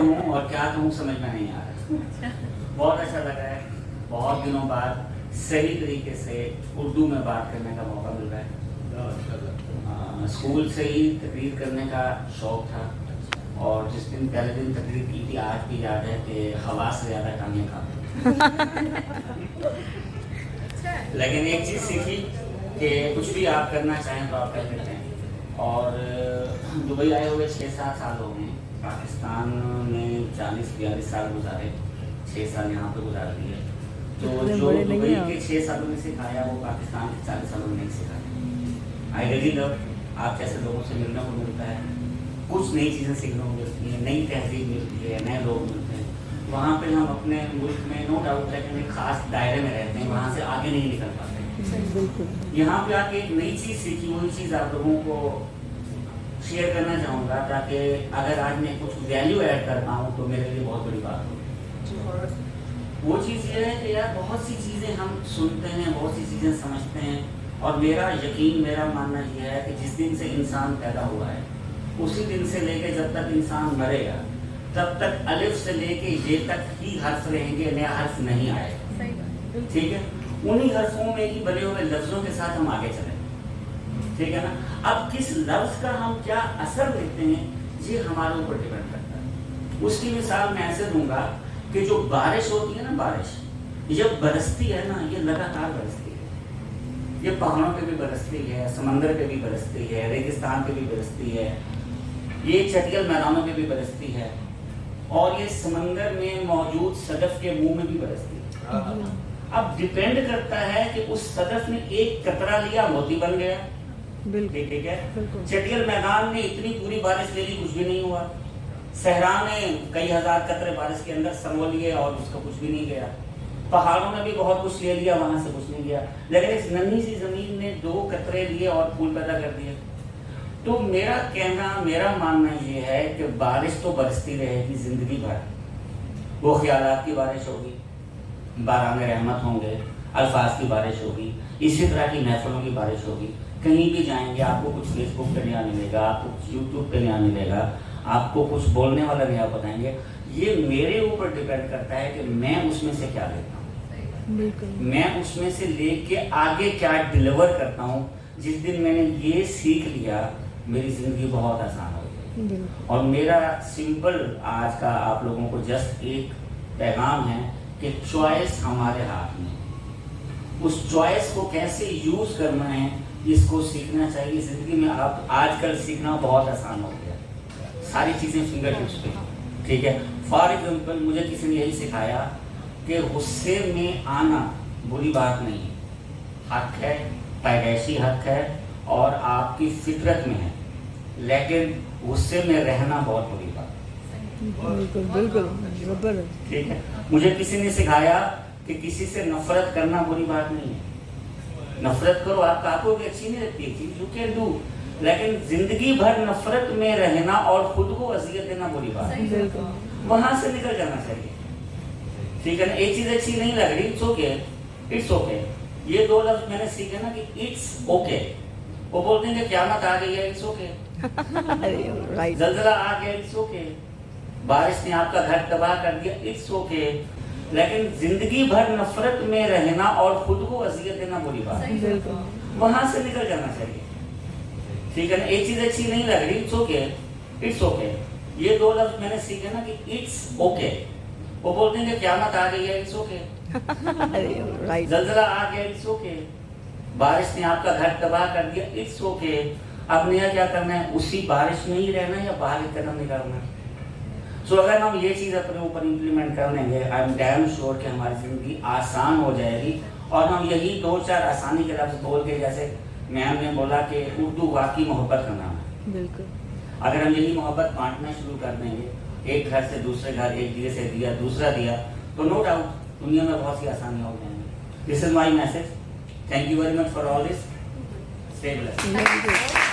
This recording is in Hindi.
कहूँ और क्या कहूँ समझ में नहीं आ रहा। बहुत अच्छा लगा है, बहुत दिनों बाद सही तरीके से उर्दू में बात करने का मौका मिल रहा है। स्कूल से ही तकरीर करने का शौक था और जिस दिन पहले दिन तकरीर की थी आज भी याद है कि हवा से ज़्यादा टांगे खा। लेकिन एक चीज़ सीखी कि कुछ भी आप करना चाहें तो आप कर सकते हैं। और दुबई आए हुए 6-7 साल हो गए, पाकिस्तान में 40-42 साल गुजारे, 6 साल यहाँ पे गुजार दिए। तो जो दुबई के 6 सालों में सिखाया वो पाकिस्तान के 40 सालों में नहीं सिखाया। आई रियली लव, आप जैसे लोगों से मिलने को मिलता है, कुछ नई चीज़ें सीखने को मिलती हैं, नई तहजीब मिलती है, नए लोग मिलते हैं। वहाँ पे हम अपने मुल्क में नो डाउट लेकिन एक खास दायरे में रहते हैं, वहाँ से आगे नहीं निकल पाते। यहाँ पे आके एक नई चीज़ सीखी, वही चीज़ आप लोगों को शेयर करना चाहूँगा ताकि अगर आज मैं कुछ वैल्यू ऐड कर पाऊँ तो मेरे लिए बहुत बड़ी बात होगी। वो चीज़ ये है कि यार बहुत सी चीज़ें हम सुनते हैं, बहुत सी चीज़ें समझते हैं और मेरा यकीन, मेरा मानना ये है कि जिस दिन से इंसान पैदा हुआ है उसी दिन से लेके जब तक इंसान मरेगा तब तक अलिफ से लेके ये तक ही हर्फ रहेंगे, नया हर्फ नहीं आएगा। ठीक है, उन्हीं हर्फों में ही बने हुए लफ्जों के साथ हम आगे चलें। ठीक है ना। अब किस लफ्ज का हम क्या असर लेते हैं ये हमारे ऊपर डिपेंड करता है। उसकी मिसाल मैं ऐसे दूंगा कि जो बारिश होती है ना, बारिश जब बरसती है ना, ये लगातार बरसती है। ये पहाड़ों पे भी बरसती है, समंदर पे भी बरसती है, रेगिस्तान पे भी बरसती है, ये चटियल मैदानों पे भी बरसती है और ये समंदर में मौजूद सदफ के मुंह में भी बरसती है। अब डिपेंड करता है कि उस सदफ ने एक कतरा लिया, मोती बन गया। ठीक है। चटियल मैदान ने इतनी पूरी बारिश ले ली, कुछ भी नहीं हुआ। सहरा ने कई हजार कतरे बारिश के अंदर समो लिए और उसका कुछ भी नहीं गया। पहाड़ों ने भी बहुत कुछ ले लिया, वहां से कुछ नहीं गया। लेकिन इस नन्ही सी जमीन ने 2 कतरे लिए और फूल पैदा कर दिए। तो मेरा कहना, मेरा मानना ये है कि बारिश तो बरसती रहेगी जिंदगी भर। वो ख्यालात की बारिश होगी, बाराने रहमत होंगे, अल्फाज की बारिश होगी, इसी तरह की महफिलों की बारिश होगी। कहीं भी जाएंगे आपको कुछ फेसबुक पे नया मिलेगा, आपको कुछ यूट्यूब पे नया मिलेगा, आपको कुछ बोलने वाला नया बताएंगे। ये मेरे ऊपर डिपेंड करता है कि मैं उसमें से क्या लेता हूँ, मैं उसमें से लेके आगे क्या डिलीवर करता हूँ। जिस दिन मैंने ये सीख लिया मेरी जिंदगी बहुत आसान हो गई। और मेरा सिंपल आज का आप लोगों को जस्ट एक पैगाम है कि चॉइस हमारे हाथ में। उस चॉइस को कैसे यूज करना है इसको सीखना चाहिए। जिंदगी में आप आजकल सीखना बहुत आसान हो गया, सारी चीजें फिंगर टिप्स पे। ठीक है। फॉर एग्जाम्पल मुझे किसी ने यही सिखाया कि गुस्से में आना बुरी बात नहीं है, हक है, पैदाइशी हक है और आपकी फितरत में है, लेकिन गुस्से में रहना बहुत बुरी बात है। बिल्कुल। ठीक है। मुझे किसी ने सिखाया कि किसी से नफरत करना बुरी बात नहीं है। नफरत करो, आपको भी अच्छी नहीं लगती है चीज, यू कैन डू, लेकिन जिंदगी भर नफरत में रहना और खुद को अजियत देना बुरी बात है। वहां से निकल जाना चाहिए। ठीक है ना। एक चीज अच्छी नहीं लग रही, इट्स ओके, इट्स ओके। ये 2 लफ्ज मैंने सीखे ना कि इट्स ओके। वो बोलते हैं कि क़यामत आ गई है, इट्स ओके। जलजला आ गया, इट्स ओके। बारिश ने आपका घर तबाह कर दिया, इट्स ओके। लेकिन जिंदगी भर नफरत में रहना और खुद को अजियत देना बुरी बात है। वहां से निकल जाना चाहिए। ठीक है ना। एक चीज अच्छी नहीं लग रही, इट्स ओके, इट्स ओके। ये 2 लफ्ज मैंने सीखे ना कि इट्स ओके। वो बोलते हैं कि क़यामत आ गई है, इट्स ओके। जलजला आ गया, इट्स ओके। बारिश ने आपका घर तबाह कर दिया, इट्स ओके। अब नया क्या करना है, उसी बारिश में ही रहना है या बाहर कदम निकालना है। सो अगर हम ये चीज़ अपने ऊपर इम्प्लीमेंट कर लेंगे, आई एम डैम श्योर कि हमारी ज़िंदगी आसान हो जाएगी। और हम यही 2-4 आसानी के लफ्ज़ बोल के, जैसे मैम ने बोला कि उर्दू वाकई मोहब्बत का नाम है। बिल्कुल। अगर हम यही मोहब्बत बांटना शुरू कर देंगे, एक घर से दूसरे घर, एक दिए से दिया, दूसरा दिया, तो नो डाउट दुनिया में बहुत सी आसानियाँ हो जाएंगी। This is my message. Thank you very much for all this. Stay blessed.